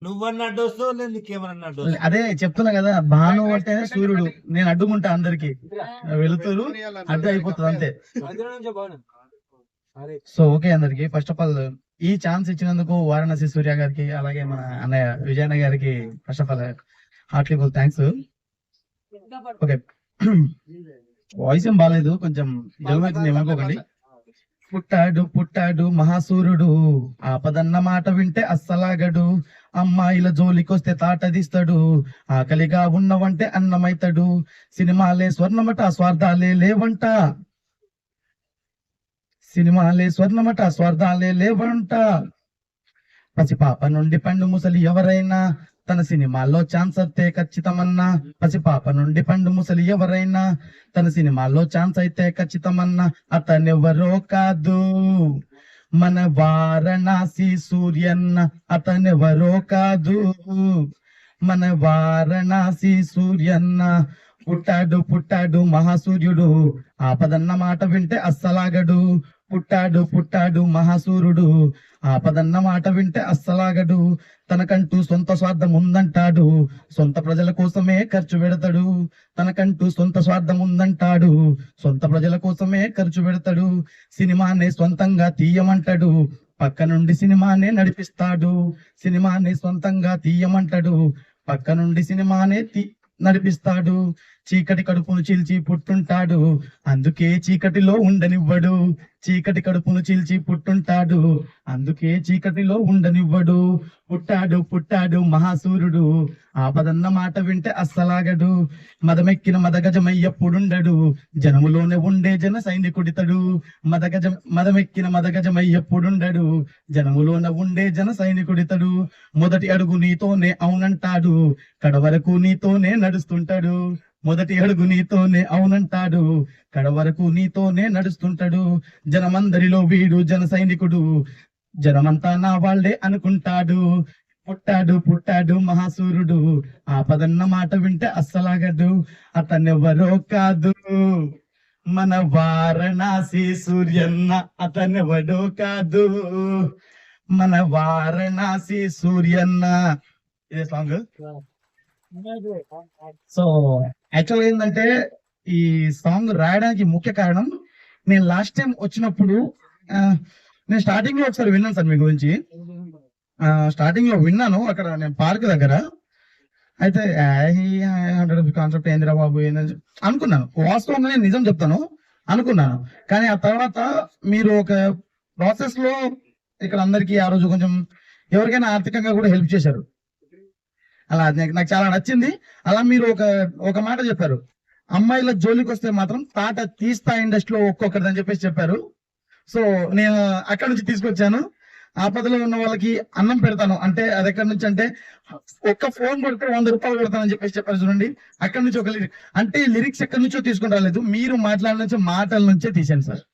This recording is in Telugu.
నువ్వన్న అడ్డు వస్తావు లేదు నీకేమన్నా అడ్డు వస్తావు. అదే చెప్తున్నా కదా, భాను అంటే సూర్యుడు, నేను అడ్డుకుంటా అందరికి, వెళుతురు అడ్డు అయిపోతుంది అంతే. సో ఓకే అందరికి, ఫస్ట్ ఆఫ్ ఆల్ ఈ ఛాన్స్ ఇచ్చినందుకు వారణాసి సూర్య గారికి, అలాగే మన అన్నయ్య విజయన్న గారికి first of all Hartley full thanks. Okay, voice ఏం బాగాలేదు, కొంచెం జలమైతుంది ఏమనుకోకండి. పుట్టాడు పుట్టాడు మహాసూర్యుడు, ఆపదన్న మాట వింటే అస్సలాగడు, అమ్మాయిల జోలికొస్తే తాటదిస్తాడు, ఆకలిగా ఉన్నవంటే అన్నమైతాడు, సినిమాలే స్వర్ణమట స్వార్థాలే లేవంట, సినిమాలే స్వర్ణమట స్వార్థాలే లేవంట, పసిపాప నుండి పండు ముసలి ఎవరైనా తన సినిమాల్లో ఛాన్స్ అయితే ఖచ్చితమన్నా, పసిపాప నుండి పండు ముసలి ఎవరైనా తన సినిమాల్లో ఛాన్స్ అయితే ఖచ్చితమన్నా, అతనెవరో కాదు మన వారణాసి సూర్యన్న, అతనెవరో కాదు మన వారణాసి సూర్యన్న, పుట్టాడు పుట్టాడు మహాసూర్యుడు, ఆపదన్న మాట వింటే అస్సలాగడు, పుట్టాడు పుట్టాడు మహాసూర్యుడు, ఆపదన్న మాట వింటే అస్సలాగడు, తనకంటూ సొంత స్వార్థం ఉందంటాడు, సొంత ప్రజల కోసమే ఖర్చు పెడతాడు, తనకంటూ సొంత స్వార్థం ఉందంటాడు, సొంత ప్రజల కోసమే ఖర్చు పెడతాడు, సినిమానే సొంతంగా తీయమంటాడు, పక్క నుండి సినిమానే నడిపిస్తాడు, సినిమానే సొంతంగా తీయమంటాడు, పక్క నుండి సినిమానే నడిపిస్తాడు, చీకటి కడుపును చీల్చి పుట్టుంటాడు, అందుకే చీకటిలో ఉండనివ్వడు, చీకటి కడుపును చీల్చి పుట్టుంటాడు, అందుకే చీకటిలో ఉండనివ్వడు, పుట్టాడు పుట్టాడు మహాసూర్యుడు, ఆపదన్న మాట వింటే అస్సలాగడు, మదమెక్కిన మదగజమై ఎప్పుడుండడు, జనములోనే ఉండే జన సైనికుడితడు, మదమెక్కిన మదగజమై ఎప్పుడుండడు, జనములోనే ఉండే జన సైనికుడితడు, మొదటి అడుగు నీతోనే అవునంటాడు, కడవరకు నీతోనే నడుస్తుంటాడు, మొదటి అడుగు నీతోనే అవునంటాడు, కడవరకు నీతోనే నడుస్తుంటాడు, జనమందరిలో వీడు జన సైనికుడు, జనమంతా నా వాళ్లే అనుకుంటాడు, పుట్టాడు పుట్టాడు మహాసూర్యుడు, ఆపదన్న మాట వింటే అస్సలాగడు, అతనెవరో కాదు మన వారణాసి సూర్యన్న, అతనెవడో కాదు మన వారణాసి సూర్యన్న. ఇదే సాంగ్. సో యాక్చువల్గా ఏంటంటే ఈ సాంగ్ రాయడానికి ముఖ్య కారణం, నేను లాస్ట్ టైం వచ్చినప్పుడు నేను స్టార్టింగ్ లో ఒకసారి విన్నాను సార్ మీ గురించి, స్టార్టింగ్ లో విన్నాను అక్కడ నేను పార్క్ దగ్గర, అయితే కాన్సెప్ట్ ఏందిరా బాబు ఏందని అనుకున్నాను, వాస్తవంగా నేను నిజం చెప్తాను అనుకున్నాను, కానీ ఆ తర్వాత మీరు ఒక ప్రాసెస్ లో ఇక్కడ అందరికి ఆ రోజు కొంచెం ఎవరికైనా ఆర్థికంగా కూడా హెల్ప్ చేశారు, అలా నాకు చాలా నచ్చింది. అలా మీరు ఒక మాట చెప్పారు, అమ్మాయిల జోలికి వస్తే మాత్రం తాట తీస్తా ఇండస్ట్రీలో ఒక్కొక్కటి అని చెప్పేసి చెప్పారు. సో నేను అక్కడ నుంచి తీసుకొచ్చాను, ఆపదలో ఉన్న వాళ్ళకి అన్నం పెడతాను అంటే అది ఎక్కడి నుంచి అంటే, ఒక్క ఫోన్ కొడితే 100 రూపాయలు పెడతానని చెప్పేసి చెప్పారు చూడండి, అక్కడ నుంచి ఒక లిరిక్, అంటే లిరిక్స్ ఎక్కడి నుంచో తీసుకుని రాలేదు, మీరు మాట్లాడిన మాటల నుంచే తీసాను సార్.